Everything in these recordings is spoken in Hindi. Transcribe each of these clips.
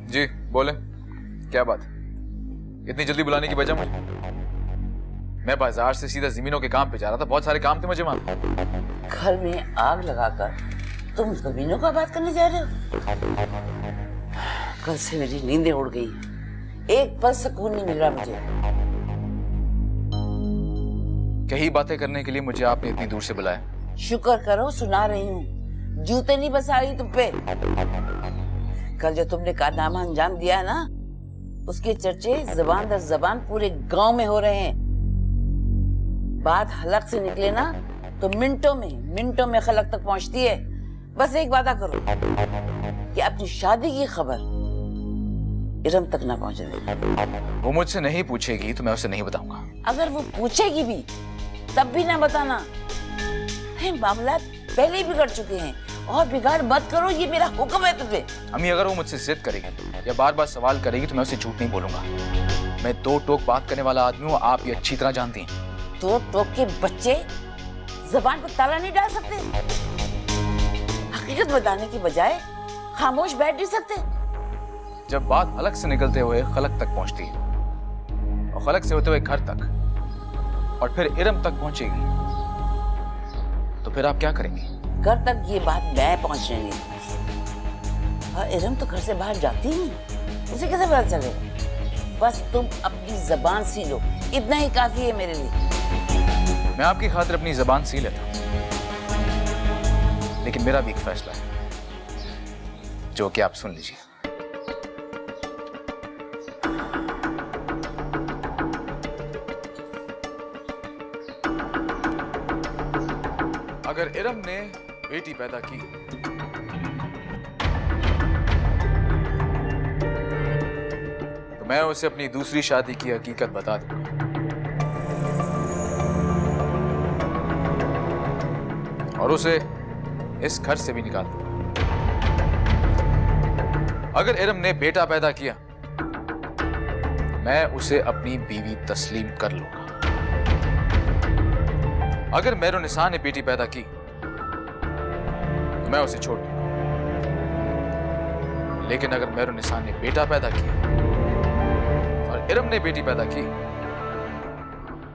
जी बोले, क्या बात? इतनी जल्दी बुलाने की वजह मुझे? मैं बाजार से सीधा जमीनों के काम पे जा रहा था, बहुत सारे काम थे मुझे वहां। घर में आग लगाकर तुम जमीनों का बात करने जा रहे हो? कल से मेरी नींदें उड़ गई, एक पल सुकून नहीं मिल रहा मुझे। कई बातें करने के लिए मुझे आपने इतनी दूर से बुलाया। शुक्र करो सुना रही हूँ, जूते नहीं बसा रही तुम पे। कल जो तुमने कारनामा अंजाम दिया है ना, उसके चर्चे जबान दर जबान पूरे गांव में हो रहे हैं। बात हलक से निकले ना तो मिनटों में खलक तक पहुंचती है। बस एक वादा करो कि अपनी शादी की खबर इरम तक ना पहुंचे देना। वो मुझसे नहीं पूछेगी तो मैं उसे नहीं बताऊंगा। अगर वो पूछेगी भी तब भी ना बताना। मामला पहले ही बिगड़ चुके हैं और बिगाड़ मत करो, ये मेरा हुक्म है तुझे। अम्मी अगर वो मुझसे जिद करेगी या बार बार सवाल करेगी तो मैं उसे झूठ नहीं बोलूंगा। मैं दो टोक बात करने वाला आदमी हूँ, आप ये अच्छी तरह जानती हैं। दो टोक के बच्चे जबान पर ताला नहीं डाल सकते। हकीकत बताने की बजाय खामोश बैठ नहीं सकते। जब बात हलक से निकलते हुए खलक तक पहुंचती है और खलक से होते हुए घर तक और फिर इरम तक पहुंचेगी तो फिर आप क्या करेंगी? घर तक ये बात मैं पहुंचने नहीं दूंगी। और इरम तो घर से बाहर जाती ही नहीं, उसे कैसे पता चलेगा? बस तुम अपनी जबान सी लो, इतना ही काफी है मेरे लिए। मैं आपकी खातिर अपनी जबान सी लेता हूं, लेकिन मेरा भी एक फैसला है जो कि आप सुन लीजिए। अगर इरम ने बेटी पैदा की तो मैं उसे अपनी दूसरी शादी की हकीकत बता दूंगा और उसे इस घर से भी निकाल दूंगा। अगर इरम ने बेटा पैदा किया तो मैं उसे अपनी बीवी तस्लीम कर लूंगा। अगर मेहरुनिसा ने बेटी पैदा की तो मैं उसे छोड़ दूंगा, लेकिन अगर मेहरुनिसा ने बेटा पैदा किया और इरम ने बेटी पैदा की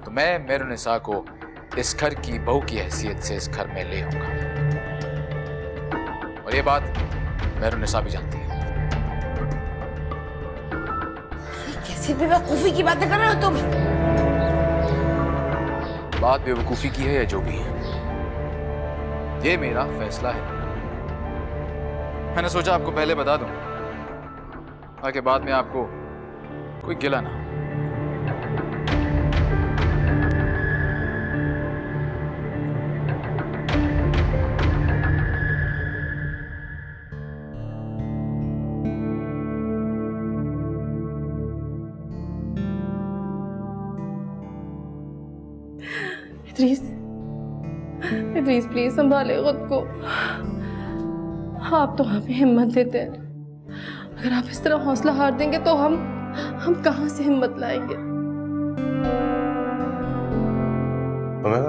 तो मैं मेहरुनिसा को इस घर की बहू की हैसियत से इस घर में ले आऊंगा। और ये बात मेहरुनिसा भी जानती है। कैसी बेवकूफी की बातें कर रहे हो तुम? बात बेवकूफी की है या जो भी है, ये मेरा फैसला है। मैंने सोचा आपको पहले बता दूं ताकि बाद में आपको कोई गिला ना हो। इद्रीस प्लीज संभाले खुद को। आप तो हमें हिम्मत देते हैं, अगर आप इस तरह हौसला हार देंगे तो हम कहां से हिम्मत लाएंगे?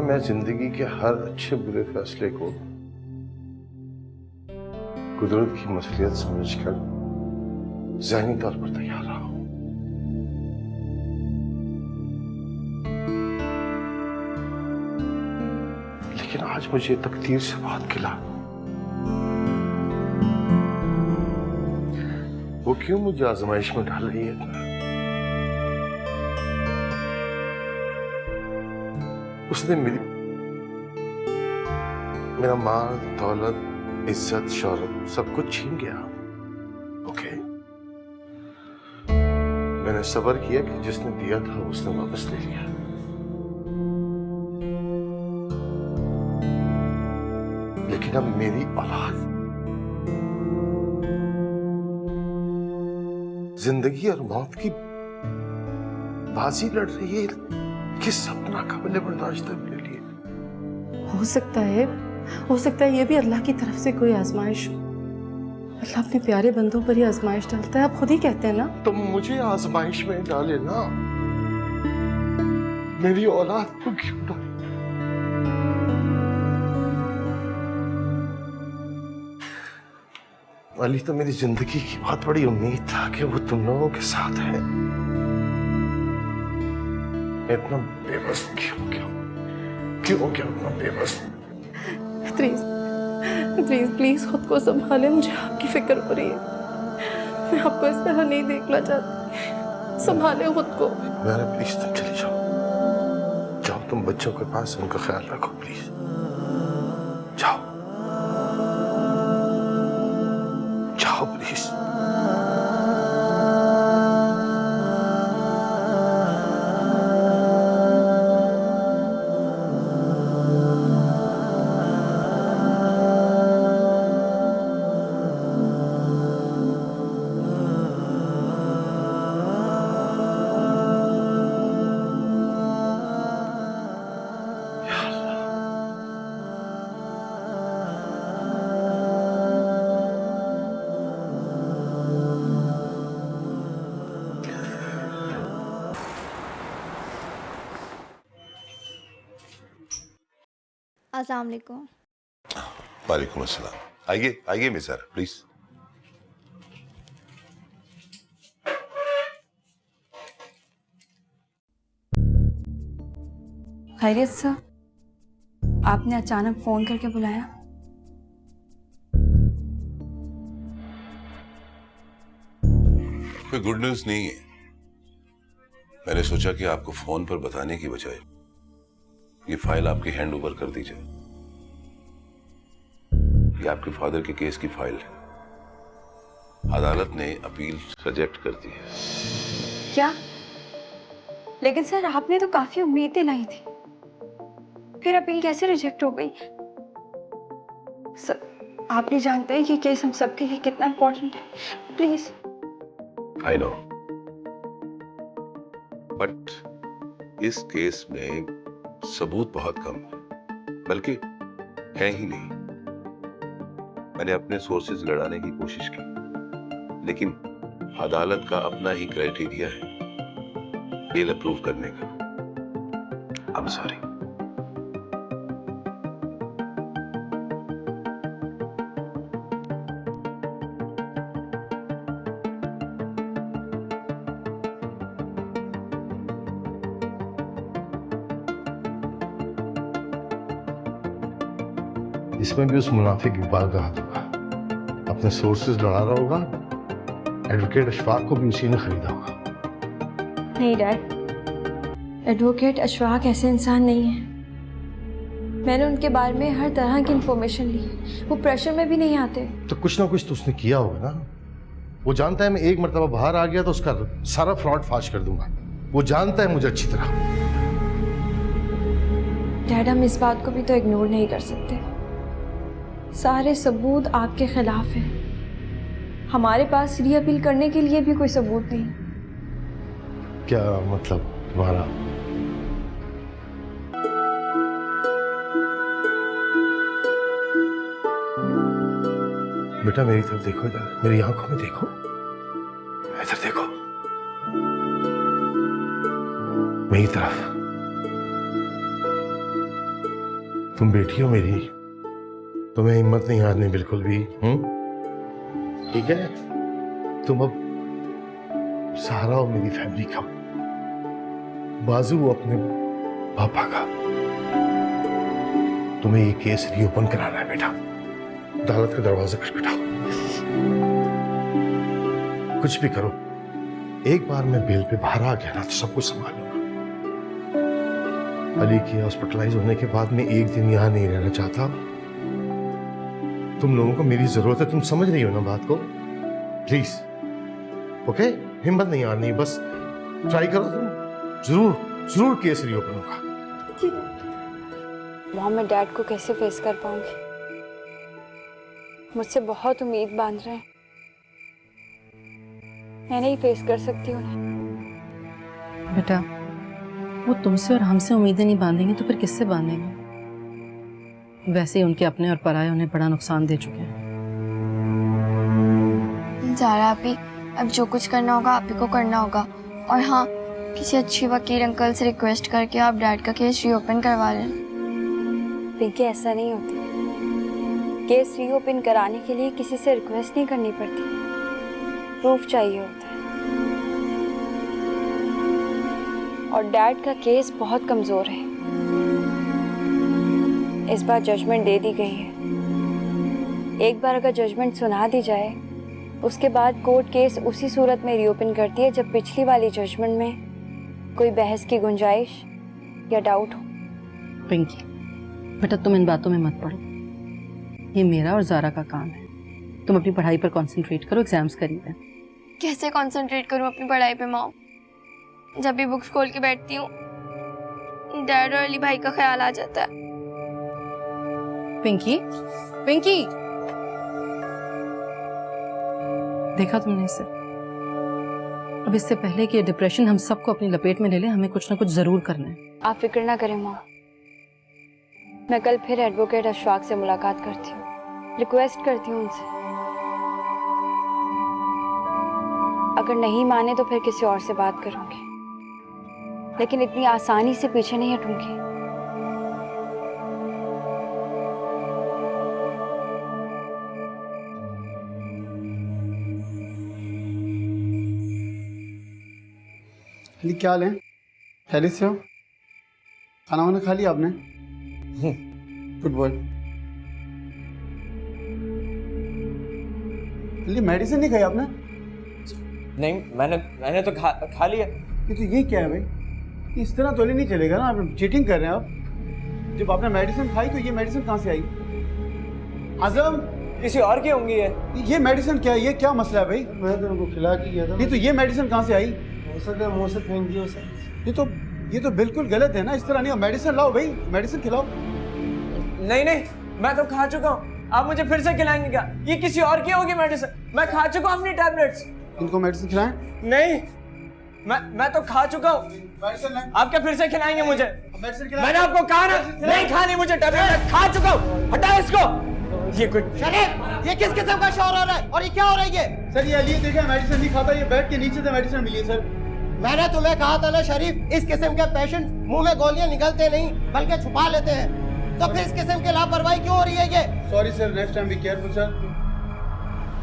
मैं जिंदगी के हर अच्छे बुरे फैसले को कुदरत की मसलियत समझकर ज़हनी तौर पर तैयार रहा हूं। लेकिन आज मुझे तकदीर से बात खिला, वो क्यों मुझे आजमाइश में डाल रही है इतना? उसने मेरा माल, दौलत, इज्जत, शौहरत सब कुछ छीन गया। ओके, मैंने सब्र किया कि जिसने दिया था उसने वापस ले लिया। लेकिन अब मेरी औलाद जिंदगी और मौत की बाजी लड़ रही है। किस सपना काबिल बर्दाश्त है मेरे लिए? हो सकता है ये भी अल्लाह की तरफ से कोई आजमाइश हो। अल्लाह अपने प्यारे बंदों पर ही आजमाइश डालता है, आप खुद ही कहते हैं ना। तो मुझे आजमाइश में डाले ना, मेरी औलाद को क्यों डाले? अली तो मेरी जिंदगी की बहुत बड़ी उम्मीद था कि वो तुम लोगों के साथ है। इतना बेबस क्यों इतना बेबस? प्लीज प्लीज प्लीज खुद को संभालें, मुझे आपकी फिक्र हो रही है। मैं आपको इस तरह नहीं देखना चाहती, संभालें खुद को। मैंने प्लीज तुम चली जाओ तुम बच्चों के पास, उनका ख्याल रखो प्लीज। जाओ प्लीज। अस्सलाम वालेकुम। वालेकुम अस्सलाम। आइए मिस सारा प्लीज। खैरियत सर, आपने अचानक फोन करके बुलाया? कोई गुड न्यूज नहीं है। मैंने सोचा कि आपको फोन पर बताने की बजाय ये फाइल आपके हैंड ओवर कर दी जाए। ये आपके फादर के केस की फाइल है। अदालत ने अपील रिजेक्ट कर दी है। क्या? लेकिन सर आपने तो काफी उम्मीद दिलाई थी, फिर अपील कैसे रिजेक्ट हो गई? सर आप नहीं जानते हैं कि केस हम सबके लिए कितना इम्पोर्टेंट है। प्लीज। आई नो, बट इस केस में सबूत बहुत कम है, बल्कि है ही नहीं। मैंने अपने सोर्सेज लड़ाने की कोशिश की, लेकिन अदालत का अपना ही क्राइटेरिया है बेल अप्रूव करने का। I am sorry. इसमें भी उस मुनाफिक इकबाल का हाथ होगा। अपने सोर्सेज लड़ा रहा होगा। एडवोकेट अशफाक को भी उसी ने खरीदा होगा। नहीं डैड, एडवोकेट अशफाक ऐसे इंसान नहीं है। मैंने उनके बारे में हर तरह की इंफॉर्मेशन ली। वो प्रेशर में भी नहीं आते। तो कुछ ना कुछ तो उसने किया होगा ना। वो जानता है मैं एक मरतबा बाहर आ गया तो उसका सारा फ्रॉड फाश कर दूंगा। वो जानता है मुझे अच्छी तरह। डैड हम इस बात को भी तो इग्नोर नहीं कर सकते। सारे सबूत आपके खिलाफ हैं। हमारे पास री अपील करने के लिए भी कोई सबूत नहीं। क्या मतलब तुम्हारा? बेटा मेरी तरफ देखो, इधर मेरी आंखों में देखो, इधर देखो, मेरी तरफ। तुम बेटी हो मेरी, तुम्हें हिम्मत नहीं हारनी बिल्कुल भी। ठीक है? तुम अब सहारा हो मेरी फैमिली का, बाजू हो अपने पापा का। तुम्हें ये केस रीओपन कराना है बेटा। अदालत का दरवाजा खटखटाओ, कुछ भी करो। एक बार मैं बेल पे बाहर आ गया ना तो सब कुछ संभाल लूंगा। अली की हॉस्पिटलाइज होने के बाद मैं एक दिन यहां नहीं रहना चाहता। तुम लोगों को मेरी जरूरत है, तुम समझ रही हो ना बात को? प्लीज ओके, हिम्मत नहीं हारनी, बस ट्राई करो तुम। जरूर केस रीओपन होगा। मॉम मैं डैड को कैसे फेस कर पाऊंगी? मुझसे बहुत उम्मीद बांध रहे हैं। मैं नहीं फेस कर सकती हूँ। बेटा वो तुमसे और हमसे उम्मीदें नहीं बांधेंगे तो फिर किससे बांधेंगे? वैसे ही उनके अपने और पराये उन्हें बड़ा नुकसान दे चुके हैं। ज़ारा आपी, अब जो कुछ करना होगा आप ही को करना होगा। और हाँ, किसी अच्छी वकील अंकल से रिक्वेस्ट करके आप डैड का केस रीओपन करवा लें। पिंकी ऐसा नहीं होता। केस रीओपन कराने के लिए किसी से रिक्वेस्ट नहीं करनी पड़ती, प्रूफ चाहिए होता है। और डैड का केस बहुत कमज़ोर है, इस बार जजमेंट दे दी गई है। एक बार अगर जजमेंट सुना दी जाए, उसके बाद कोर्ट केस उसी सूरत में रीओपन करती है जब पिछली वाली जजमेंट में कोई बहस की गुंजाइश या डाउट हो। पिंकी बेटा, तुम इन बातों में मत पड़ो, ये मेरा और ज़ारा का काम है। तुम अपनी पढ़ाई पर कंसंट्रेट करो, एग्जाम्स करीब हैं। कैसे कंसंट्रेट करूं अपनी पढ़ाई पे माँ? जब भी बुक्स खोल के बैठती हूँ डैड और अली भाई का ख्याल आ जाता है। पिंकी, पिंकी, देखा तुमने इसे? अब इससे पहले कि ये डिप्रेशन हम सबको अपनी लपेट में ले ले, हमें कुछ ना कुछ जरूर करना है। आप फिक्र ना करें माँ, मैं कल फिर एडवोकेट अशफाक से मुलाकात करती हूँ, रिक्वेस्ट करती हूँ उनसे। अगर नहीं माने तो फिर किसी और से बात करूंगी, लेकिन इतनी आसानी से पीछे नहीं हटूंगी। अली क्या हाल है? खैरियत से हो? खाना वाना खा लिया आपने? Good boy. अली मेडिसिन नहीं खाई आपने? नहीं, मैंने तो खा लिया। ये क्या है भाई? इस तरह तो नहीं चलेगा ना, आप चीटिंग कर रहे हैं आप। जब आपने मेडिसिन खाई तो ये मेडिसिन कहाँ से आई? आजम, किसी और की होंगी ये मेडिसिन क्या है? ये क्या मसला है भाई? मैं तो उनको खिला के गया था। नहीं तो ये मेडिसिन कहाँ से आई? हो सकता है मुंह से फेंक दिया उसे। ये तो बिल्कुल गलत है ना, इस तरह नहीं। मेडिसिन लाओ भाई, मेडिसिन खिलाओ। नहीं, मैं तो खा चुका हूँ, आप मुझे फिर से खिलाएंगे क्या? ये किसी और की होगी मेडिसिन, मैं खा चुका हूँ अपनी टैबलेट्स। इनको मेडिसिन खिलाएं? नहीं, मैं तो खा चुका हूँ, आप क्या फिर से खिलाएंगे मुझे? मैंने आपको कहा ना नहीं खानी मुझे टैबलेट, मैं खा चुका हूँ, हटाओ इसको। ये कुछ शरीफ, ये किस किस्म का शोर हो रहा है और ये क्या हो रहा है? ये सर, ये अली देखा मेडिसिन नहीं खाता, ये बेड के नीचे से मेडिसिन मिली है सर। मैंने तुम्हें कहा था ना शरीफ, इस किस्म के पेशेंट मुंह में गोलियां निकलते नहीं बल्कि छुपा लेते हैं, तो फिर इस किस्म की लापरवाही क्यों हो रही है? ये sorry sir, next time be careful sir.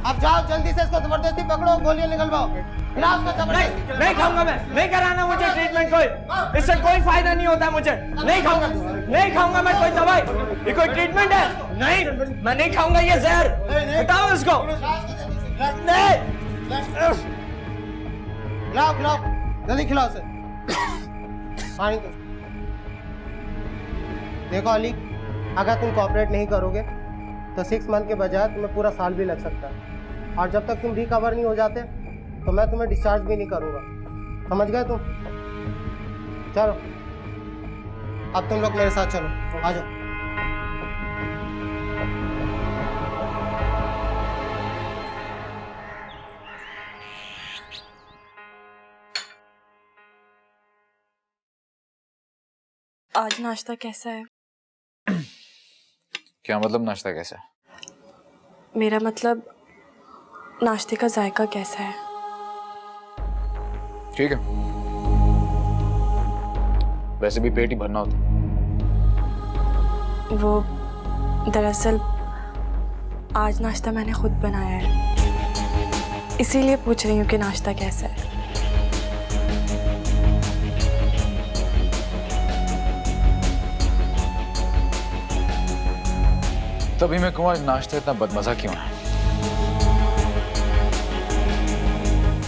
अब जाओ जल्दी से इसको जबरदस्ती पकड़ो, गोलियां निकलवाओ। नहीं खाऊंगा मैं, नहीं कराना मुझे ट्रीटमेंट, कोई इससे कोई फायदा नहीं होता मुझे। नहीं खाऊंगा मैं कोई दवाई, ये कोई ट्रीटमेंट है? नहीं, मैं नहीं खाऊंगा ये जहर, हटाओ इसको। खिलाओ जल्दी खिलाओ उसे पानी दो। देखो अली, अगर तुम कोऑपरेट नहीं करोगे तो 6 मंथ के बजाय तुम्हें पूरा साल भी लग सकता है, और जब तक तुम रिकवर नहीं हो जाते तो मैं तुम्हें डिस्चार्ज भी नहीं करूँगा। समझ गए तुम? चलो अब तुम लोग मेरे साथ चलो, आ जाओ। आज नाश्ता कैसा है? क्या मतलब नाश्ता कैसा है? मेरा मतलब नाश्ते का जायका कैसा है? ठीक है, वैसे भी पेट ही भरना होता। वो दरअसल आज नाश्ता मैंने खुद बनाया है, इसीलिए पूछ रही हूँ कि नाश्ता कैसा है। तभी मैं कहूँ आज नाश्ता इतना बदमजा क्यों है?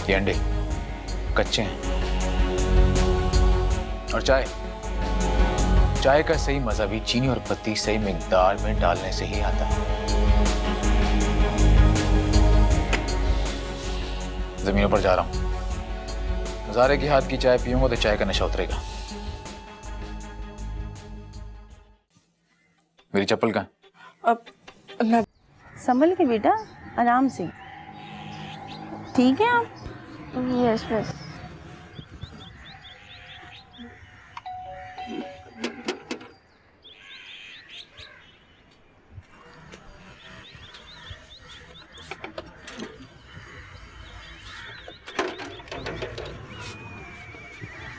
ये अंडे कच्चे हैं और चाय का सही मजा भी चीनी और पत्ती सही मिकदार में डालने से ही आता है। जमीनों पर जा रहा हूं, ज़ारे के हाथ की चाय पीऊंगा तो चाय का नशा उतरेगा। मेरी चप्पल कहाँ? अब मैं संभल के बेटा, आराम से। ठीक है आप? यस बस।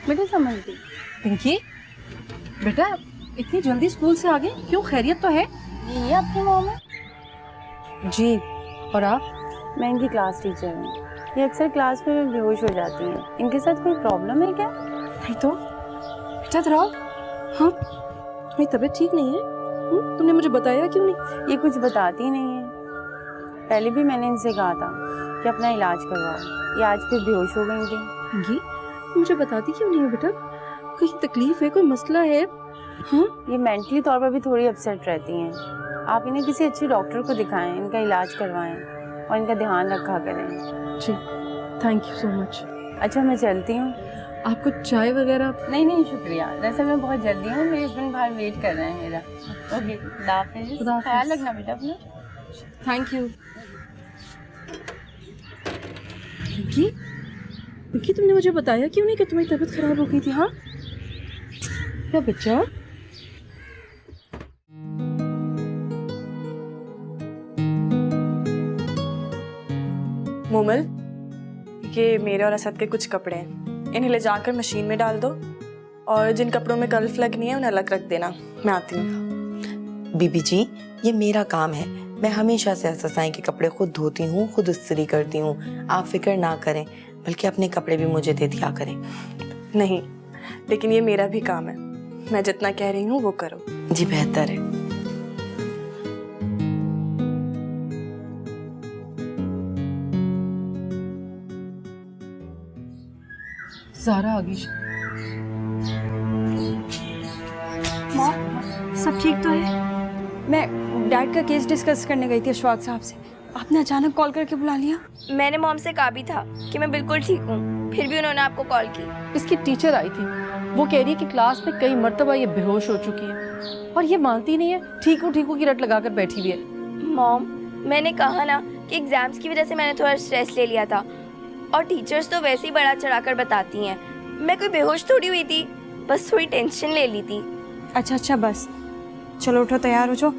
बेटा संभल के। पिंकी बेटा, इतनी जल्दी स्कूल से आ गए, क्यों? खैरियत तो है? ये आपकी मॉम है? जी, और आप? मैं इनकी क्लास टीचर हूँ। ये अक्सर क्लास में बेहोश हो जाती हैं। इनके साथ कोई प्रॉब्लम है क्या? नहीं तो बेटा इधर हाँ, तुम्हारी तबीयत ठीक नहीं है? तुमने मुझे बताया क्यों नहीं? ये कुछ बताती नहीं है। पहले भी मैंने इनसे कहा था कि अपना इलाज करवाओ। ये आज फिर बेहोश हो गई थी। ये मुझे बताती क्यों नहीं है बेटा? कहीं तकलीफ है, कोई मसला है? हाँ, ये मेंटली तौर पर भी थोड़ी अपसेट रहती हैं। आप इन्हें किसी अच्छे डॉक्टर को दिखाएं, इनका इलाज करवाएं और इनका ध्यान रखा करें। जी, थैंक यू सो मच। अच्छा, मैं चलती हूँ। आपको चाय वगैरह? नहीं शुक्रिया। दरअसल मैं बहुत जल्दी हूँ, मेरे हस्बैंड बाहर वेट कर रहे हैं मेरा। ओके, खुदा हाफिज़। ख्याल रखना बेटा अपना। Thank you. पिंकी, पिंकी तुमने मुझे बताया क्यों नहीं कि तुम्हारी तबीयत खराब हो गई थी? हाँ क्या बच्चा? मोमल, ये मेरे और असद के कुछ कपड़े हैं, इन्हें ले जाकर मशीन में डाल दो और जिन कपड़ों में कल्फ लगनी है उन्हें अलग रख देना। मैं आती हूँ। बीबी जी, ये मेरा काम है। मैं हमेशा से अससाई के कपड़े खुद धोती हूँ, खुद इस्त्री करती हूँ। आप फिक्र ना करें, बल्कि अपने कपड़े भी मुझे दे दिया करें। नहीं, लेकिन ये मेरा भी काम है। मैं जितना कह रही हूँ वो करो। जी बेहतर है। ज़ारा आ गई। सब ठीक तो है? मैं डैड का केस डिस्कस करने गई थी अशफाक साहब से। आपने अचानक कॉल करके बुला लिया। मैंने मॉम से कहा भी था कि मैं बिल्कुल ठीक हूँ, फिर भी उन्होंने आपको कॉल की। इसकी टीचर आई थी, वो कह रही है कि क्लास में कई मर्तबा ये बेहोश हो चुकी है और ये मानती नहीं है। ठीक हूँ की रट लगाकर बैठी हुई है। मॉम, मैंने कहा ना कि एग्जाम्स की वजह से मैंने थोड़ा स्ट्रेस ले लिया था, और टीचर्स तो वैसे ही बड़ा चढ़ाकर बताती हैं। मैं कोई बेहोश थोड़ी हुई थी, बस थोड़ी टेंशन ले ली थी। अच्छा बस, चलो उठो, तैयार हो जाओ,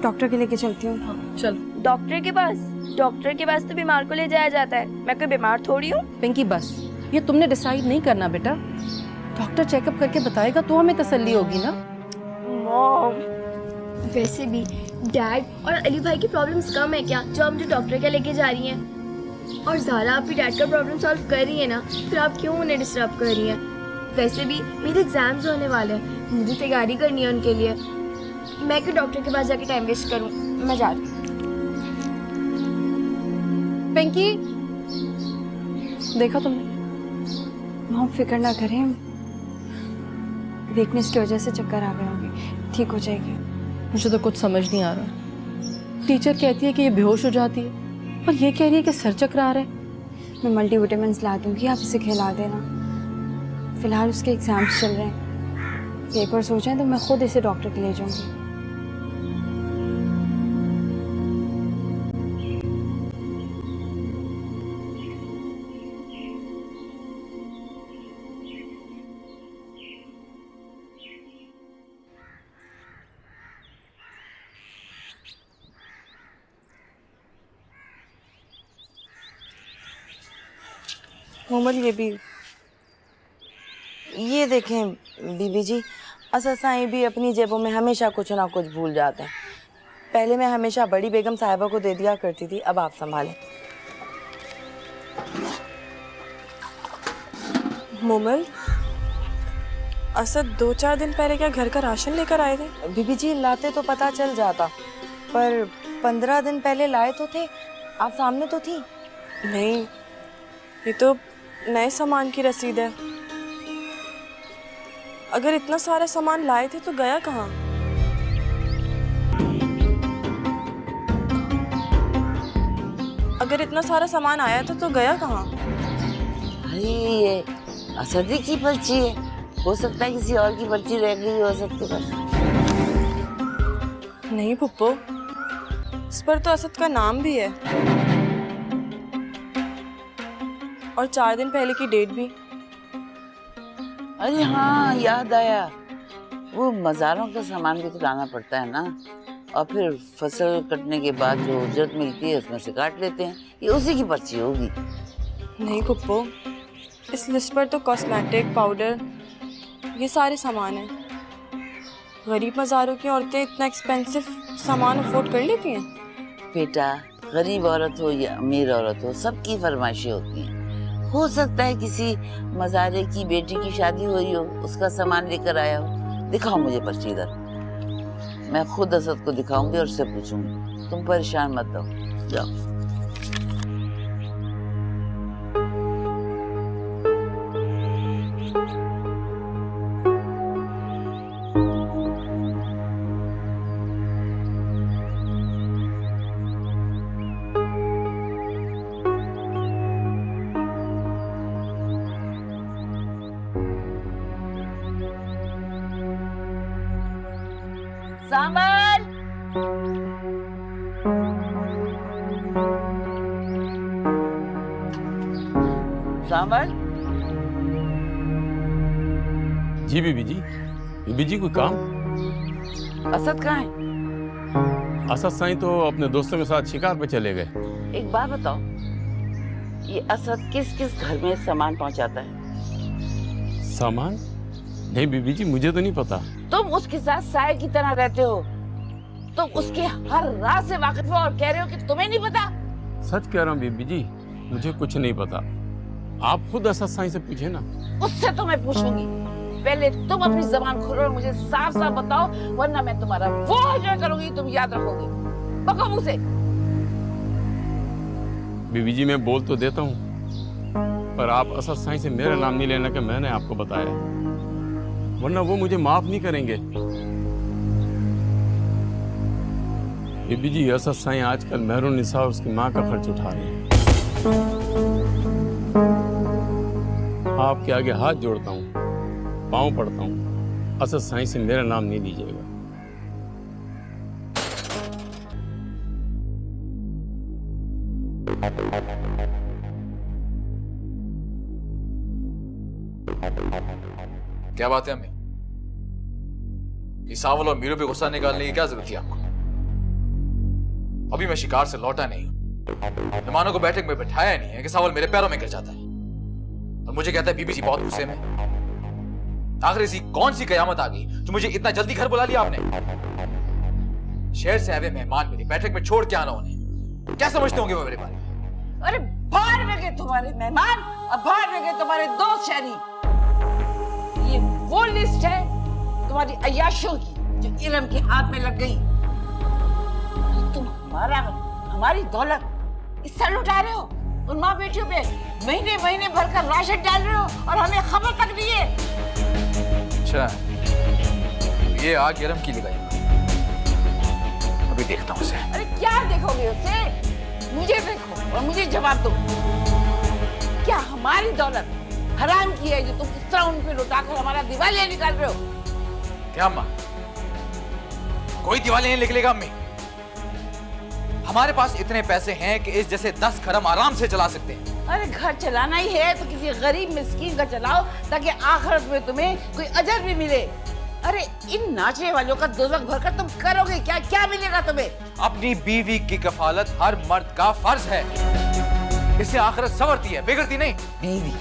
डॉक्टर के लेके चलती हूँ। चल। डॉक्टर के पास? डॉक्टर के पास तो बीमार को ले जाया जाता है, मैं कोई बीमार थोड़ी हूँ। पिंकी बस, ये तुमने डिसाइड नहीं करना बेटा। डॉक्टर चेकअप करके बताएगा तो हमें तसल्ली होगी ना। मॉम, वैसे भी डैड और अली भाई की प्रॉब्लम्स कम है क्या जो आप मुझे डॉक्टर के लेके जा रही हैं? और ज़ारा आप भी डैड का प्रॉब्लम सॉल्व कर रही है ना, फिर आप क्यों उन्हें डिस्टर्ब कर रही हैं? वैसे भी मेरे एग्जाम्स होने वाले हैं, मुझे तैयारी करनी है उनके लिए। मैं क्यों डॉक्टर के पास जाके टाइम वेस्ट करूं? मैं जा रही हूँ। पिंकी, देखा तुमने? मॉम फिक्र ना करें, वीकनेस की वजह से चक्कर आ गए होंगे, ठीक हो जाएगी। मुझे तो कुछ समझ नहीं आ रहा। टीचर कहती है कि ये बेहोश हो जाती है और ये कह रही है कि सर चकरा रहा है। मैं मल्टीविटामिन्स ला दूंगी, आप इसे खिला देना। फिलहाल उसके एग्जाम्स चल रहे हैं, पेपर्स हो जाएं तो मैं खुद इसे डॉक्टर के ले जाऊंगी। मोमल, ये देखें बीबी जी, अससाई भी अपनी जेबों में हमेशा कुछ ना कुछ भूल जाते हैं। पहले मैं हमेशा बड़ी बेगम साहिबा को दे दिया करती थी, अब आप संभालें। मोमल, असद 2-4 दिन पहले क्या घर का राशन लेकर आए थे? बीबी जी, लाते तो पता चल जाता, पर 15 दिन पहले लाए तो थे, आप सामने तो थी। नहीं, ये तो नए सामान की रसीद है। अगर इतना सारा सामान लाए थे तो गया कहाँ? अगर इतना सारा सामान आया था तो गया कहाँ? अरे ये असदी की पर्ची है, हो सकता है किसी और की पर्ची रह गई हो सकती है। नहीं पुप्पो, इस पर तो असद का नाम भी है और 4 दिन पहले की डेट भी। अरे हाँ, याद आया, वो मज़ारों का सामान भी तो लाना पड़ता है ना, और फिर फसल कटने के बाद जो उजरत मिलती है उसमें से काट लेते हैं, ये उसी की पर्ची होगी। नहीं पुप्पो, इस लिस्ट पर तो कॉस्मेटिक, पाउडर, ये सारे सामान हैं। गरीब मज़ारों की औरतें इतना एक्सपेंसिव सामान अफोर्ड कर लेती हैं? बेटा गरीब औरत हो या अमीर औरत हो, सबकी फरमाइशें होती हैं। हो सकता है किसी मज़ारे की बेटी की शादी हुई हो, उसका सामान लेकर आया हो। दिखाओ मुझे पर्ची इधर, मैं खुद असद को दिखाऊंगी और उससे पूछूंगी। तुम परेशान मत हो, जाओ। सामान सामान। जी बीबी जी। बीबी जी कोई काम? असद कहाँ है? असद साईं तो अपने दोस्तों के साथ शिकार पे चले गए। एक बात बताओ, ये असद किस किस घर में सामान पहुंचाता है? सामान? नहीं बीबी जी, मुझे तो नहीं पता। तुम उसके साथ साय की तरह रहते हो, तुम उसके हर राज से वाकिफ हो और कह रहे हो कि तुम्हें नहीं पता। सच कह रहा हूँ बीबी जी, मुझे कुछ नहीं पता। आप खुद असद साईं से पूछे ना। उससे तो मैं पूछूंगी, पहले तुम अपनी जबान खोलो और मुझे साफ साफ बताओ, वरना मैं तुम्हारा वो हजर करूंगी, तुम याद रखोगे। बको मुझसे। बीबी जी मैं बोल तो देता हूँ, पर आप असद साईं से मेरा नाम नहीं लेना कि मैंने आपको बताया, वरना वो मुझे माफ नहीं करेंगे। बीबी जी असद साईं आजकल मेहरुन्निसा और उसकी माँ का खर्च उठा रहे हैं। आपके आगे हाथ जोड़ता हूँ, पाँव पड़ता हूँ, असद साईं से मेरा नाम नहीं लीजिएगा। क्या बात है अम्मी? ये सावल और मीरू पे गुस्सा निकालने की क्या जरूरत थी आपको? अभी मैं शिकार से लौटा नहीं, मेहमानों को बैठक में बैठाया नहीं है कि सावल मेरे पैरों में गिर जाता है और मुझे कहता है बीबी जी बहुत गुस्से में। आखिर ऐसी कौन सी कयामत आ गई जो मुझे इतना जल्दी घर बुला लिया आपने? शहर से आए हुए मेहमान मेरी बैठक में छोड़ के आना उन्हें, क्या समझते होंगे वो मेरे बारे में? अरे बाहर में गए तुम्हारे मेहमान और बाहर में गए तुम्हारे दोस्त शहरी। ये वो लिस्ट है तुम्हारी अय्याशों की जो इरम के हाथ में लग गई। तुम हमारी दौलत इस साल लुटा रहे हो, उन माँ बेटियों पे महीने महीने भरकर राशन डाल रहे हो और हमें खबर तक नहीं है। अच्छा, ये आग इरम की लगाई, अभी देखता हूँ उसे। अरे क्या देखोगे उसे? मुझे देखो और मुझे जवाब दो। क्या हमारी दौलत हराम की है जो तुम इस तरह उन पे लुटाकर हमारा दिवालिया निकाल रहे हो? क्या अम्मा, कोई दिवालिया नहीं निकलेगा अम्मी। हमारे पास इतने पैसे हैं कि इस जैसे 10 खरम आराम से चला सकते हैं। अरे घर चलाना ही है तो किसी गरीब मिस्कीन का चलाओ ताकि आखिरत में तुम्हें कोई अजर भी मिले। अरे इन नाचने वालों का दोज़ख भरकर तुम करोगे क्या? क्या मिलेगा तुम्हें? अपनी बीवी की कफालत हर मर्द का फर्ज है, इससे आखिरत संवरती है, बिगड़ती नहीं। बीवी?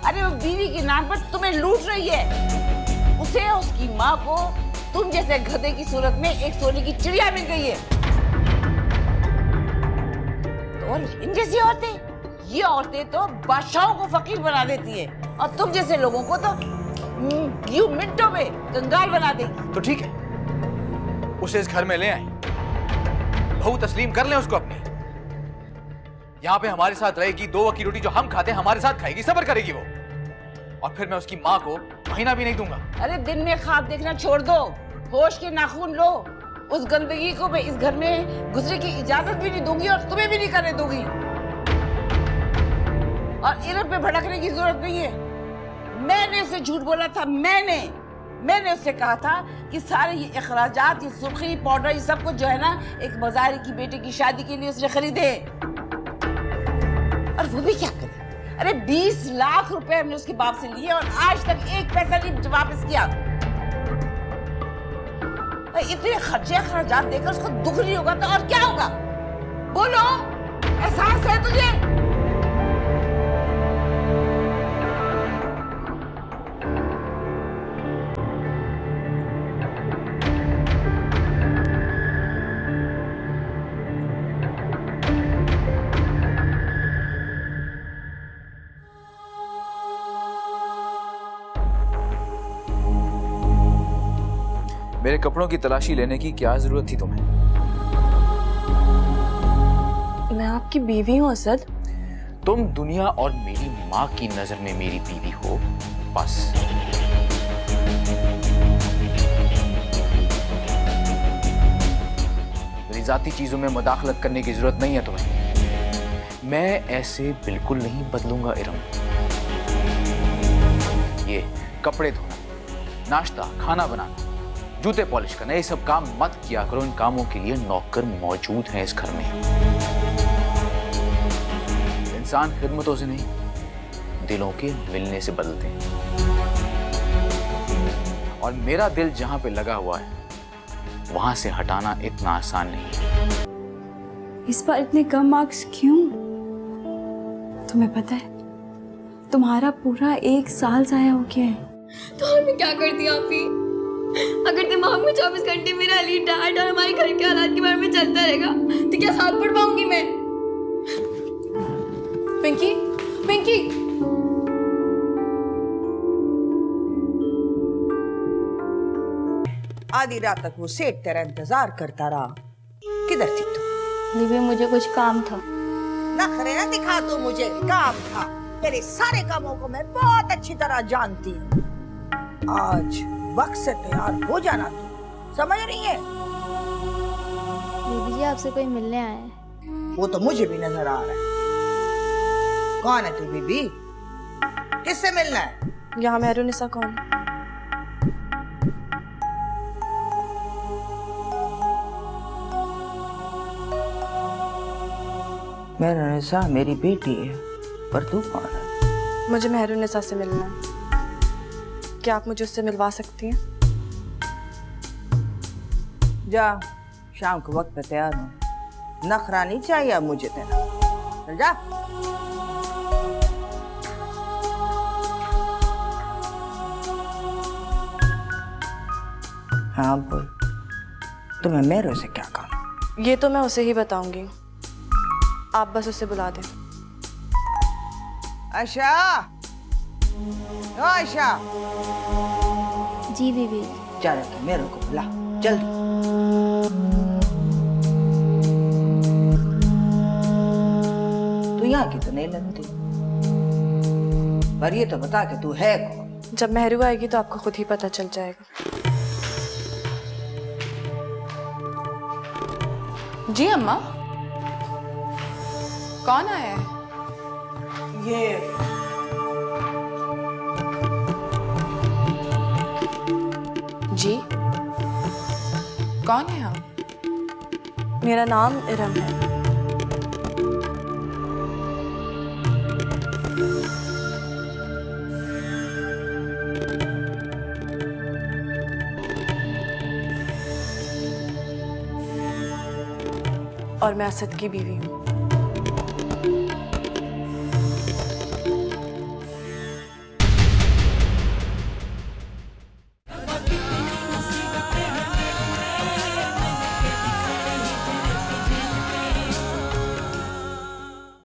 अरे वो बीवी के नाम पर तुम्हें लूट रही है। उसे उसकी माँ को तुम जैसे गधे की सूरत में एक सोने की चिड़िया मिल गई है। तो और इन जैसी औरतें, ये औरतें तो बादशाहों को फकीर बना देती है और तुम जैसे लोगों को तो यूं मिनटों में कंगाल बना देगी। तो ठीक है, उसे इस घर में ले आए, बहू तस्लीम कर लें उसको अपनी। यहाँ पे हमारे साथ रहेगी, 2 वक्त की रोटी जो हम खाते हैं हमारे साथ खाएगी, सब्र करेगी वो। और फिर मैं उसकी माँ को महीना भी नहीं दूंगा। अरे दिन में ख्वाब देखना छोड़ दो, होश के नाखून लो। उस गंदगी को मैं इस घर में गुजरे की इजाजत भी नहीं दूंगी और तुम्हें भी नहीं करने दूंगी। और इरम पे भड़कने की जरूरत नहीं है। मैंने उसे झूठ बोला था, मैंने उससे कहा था कि सारे ये अखराजात, ये सुर्खी पाउडर, ये सब कुछ जो है ना एक मज़ारी की बेटे की शादी के लिए उसने खरीदे। और वो भी क्या करे? अरे 20 लाख रुपए हमने उसके बाप से लिए और आज तक एक पैसा नहीं वापस किया। इतने खर्चे अखराजात देकर उसको दुख नहीं होगा तो और क्या होगा? बोलो, एहसास है तुझे? मेरे कपड़ों की तलाशी लेने की क्या जरूरत थी तुम्हें? मैं आपकी बीवी हूँ असद। तुम दुनिया और मेरी माँ की नजर में मेरी बीवी हो, बस। मेरी जाती चीजों में मुदाखलत करने की जरूरत नहीं है तुम्हें। मैं ऐसे बिल्कुल नहीं बदलूंगा इरम। ये कपड़े धोना, नाश्ता, खाना बनाना, जूते पॉलिश करना, ये सब काम मत किया करो। इन कामों के लिए नौकर मौजूद हैं इस घर में। इंसान खिदमतों से नहीं, दिलों के मिलने से बदलते हैं। और मेरा दिल जहां पे लगा हुआ है वहां से हटाना इतना आसान नहीं है। इस बार इतने कम मार्क्स क्यों? तुम्हें पता है तुम्हारा पूरा 1 साल जाया हो गया है। तो और मैं क्या करती आप ही? अगर दिमाग में 24 घंटे मेरा अली, डैड और हमारे घर के हालात के बारे में चलता रहेगा तो क्या साथ पढ़ पाऊंगी मैं? पिंकी, पिंकी, आधी रात तक वो सेठ तेरा इंतजार करता रहा। किधर थी तू? बीबी मुझे कुछ काम था। नखरे ना दिखा तू मुझे, काम था। तेरे सारे कामों को मैं बहुत अच्छी तरह जानती हूँ। आज वक्त से तैयार हो जाना तू, समझ रही है? बीबी जी आपसे कोई मिलने आया है। वो तो मुझे भी नजर आ रहा है। कौन है तू बीबी? किससे मिलना है? यहाँ मेहरुनिसा कौन है? मेहरुनिसा मेरी बेटी है, पर तू कौन है? मुझे मेहरुनिसा से मिलना है। क्या आप मुझे उससे मिलवा सकती हैं? जा, शाम को वक्त पे तैयार हो। नखरा नहीं चाहिए अब मुझे तेरा। चल जा। हाँ बोल, तुम्हें मेरे से क्या काम? ये तो मैं उसे ही बताऊंगी, आप बस उसे बुला दें। आशा, ओ आशा। जी बीबी। चल मेरे को बुला जल्दी। तू यहाँ की तो नहीं लगती, पर ये तो बता के तू है कौन? जब मेहरू आएगी तो आपको खुद ही पता चल जाएगा। जी अम्मा, कौन आया है? ये जी, कौन है आप? मेरा नाम इरम है। और मैं असद की बीवी हूँ।